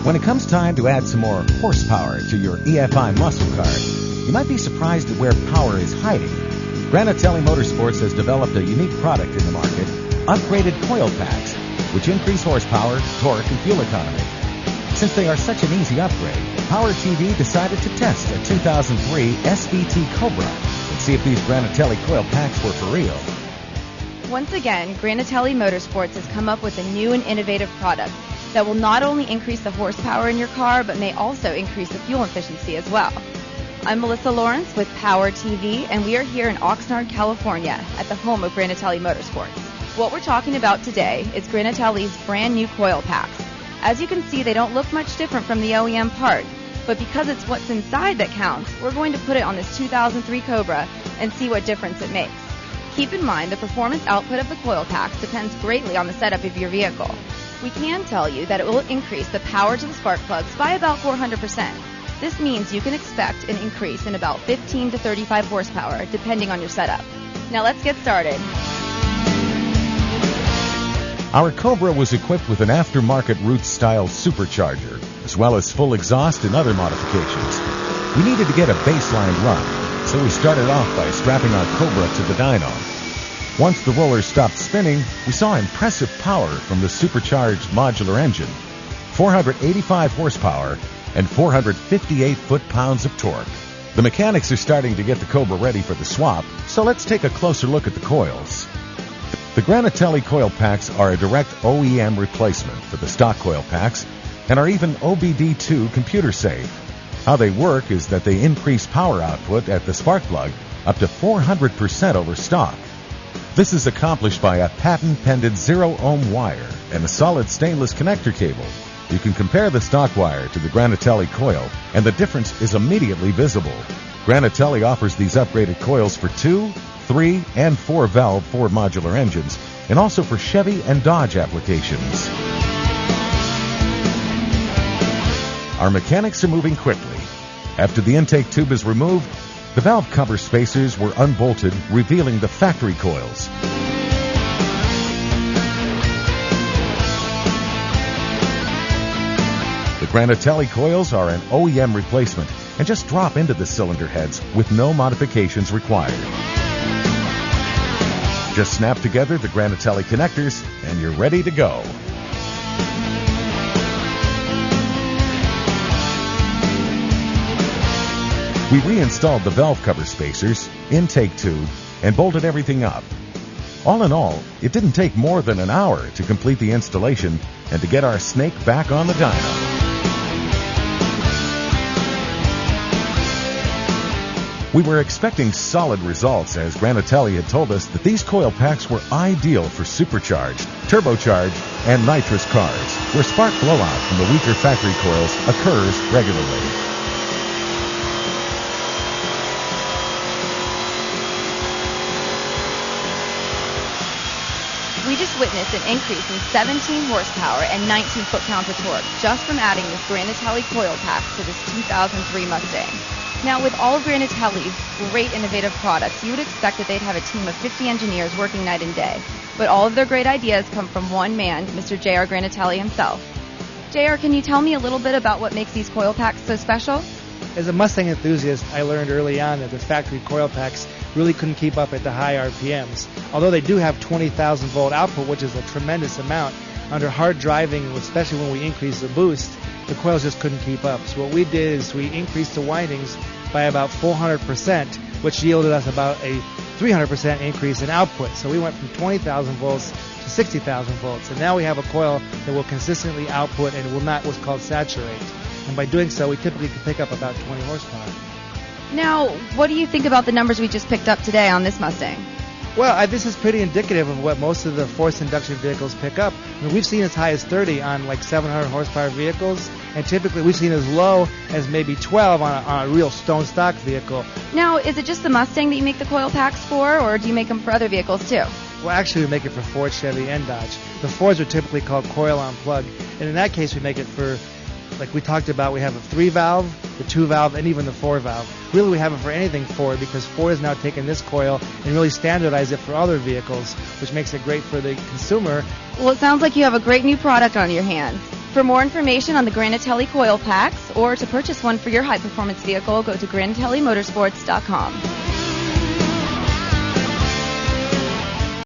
When it comes time to add some more horsepower to your EFI muscle car, you might be surprised at where power is hiding. Granatelli Motorsports has developed a unique product in the market, upgraded coil packs, which increase horsepower, torque, and fuel economy. Since they are such an easy upgrade, Power TV decided to test a 2003 SVT Cobra and see if these Granatelli coil packs were for real. Once again, Granatelli Motorsports has come up with a new and innovative product that will not only increase the horsepower in your car, but may also increase the fuel efficiency as well. I'm Melissa Lawrence with Power TV, and we are here in Oxnard, California, at the home of Granatelli Motorsports. What we're talking about today is Granatelli's brand new coil packs. As you can see, they don't look much different from the OEM part, but because it's what's inside that counts, we're going to put it on this 2003 Cobra and see what difference it makes. Keep in mind, the performance output of the coil packs depends greatly on the setup of your vehicle. We can tell you that it will increase the power to the spark plugs by about 400%. This means you can expect an increase in about 15 to 35 horsepower, depending on your setup. Now let's get started. Our Cobra was equipped with an aftermarket Roots-style supercharger, as well as full exhaust and other modifications. We needed to get a baseline run, so we started off by strapping our Cobra to the dyno. Once the rollers stopped spinning, we saw impressive power from the supercharged modular engine, 485 horsepower and 458 foot-pounds of torque. The mechanics are starting to get the Cobra ready for the swap, so let's take a closer look at the coils. The Granatelli coil packs are a direct OEM replacement for the stock coil packs and are even OBD2 computer safe. How they work is that they increase power output at the spark plug up to 400% over stock. This is accomplished by a patent-pended zero-ohm wire and a solid stainless connector cable. You can compare the stock wire to the Granatelli coil, and the difference is immediately visible. Granatelli offers these upgraded coils for 2, 3, and 4-valve 4-modular engines, and also for Chevy and Dodge applications. Our mechanics are moving quickly. After the intake tube is removed, the valve cover spacers were unbolted, revealing the factory coils. The Granatelli coils are an OEM replacement and just drop into the cylinder heads with no modifications required. Just snap together the Granatelli connectors and you're ready to go. We reinstalled the valve cover spacers, intake tube, and bolted everything up. All in all, it didn't take more than an hour to complete the installation and to get our snake back on the dyno. We were expecting solid results, as Granatelli had told us that these coil packs were ideal for supercharged, turbocharged, and nitrous cars, where spark blowout from the weaker factory coils occurs regularly. We just witnessed an increase in 17 horsepower and 19 foot-pounds of torque just from adding this Granatelli coil packs to this 2003 Mustang. Now, with all of Granatelli's great innovative products, you would expect that they'd have a team of 50 engineers working night and day. But all of their great ideas come from one man, Mr. J.R. Granatelli himself. J.R., can you tell me a little bit about what makes these coil packs so special? As a Mustang enthusiast, I learned early on that the factory coil packs really couldn't keep up at the high RPMs. Although they do have 20,000 volt output, which is a tremendous amount, under hard driving, especially when we increased the boost, the coils just couldn't keep up. So what we did is we increased the windings by about 400%, which yielded us about a 300% increase in output. So we went from 20,000 volts to 60,000 volts. And now we have a coil that will consistently output and will not what's called saturate. And by doing so, we typically can pick up about 20 horsepower. Now, what do you think about the numbers we just picked up today on this Mustang? Well, this is pretty indicative of what most of the forced induction vehicles pick up. I mean, we've seen as high as 30 on like 700 horsepower vehicles, and typically we've seen as low as maybe 12 on a real stone stock vehicle. Now, is it just the Mustang that you make the coil packs for, or do you make them for other vehicles too? Well, actually we make it for Ford, Chevy, and Dodge. The Fords are typically called coil on plug, and in that case we make it for, like we talked about, we have a 3-valve, the 2-valve, and even the 4-valve. Really, we have it for anything Ford, because Ford has now taken this coil and really standardized it for other vehicles, which makes it great for the consumer. Well, it sounds like you have a great new product on your hands. For more information on the Granatelli coil packs or to purchase one for your high-performance vehicle, go to granatellimotorsports.com.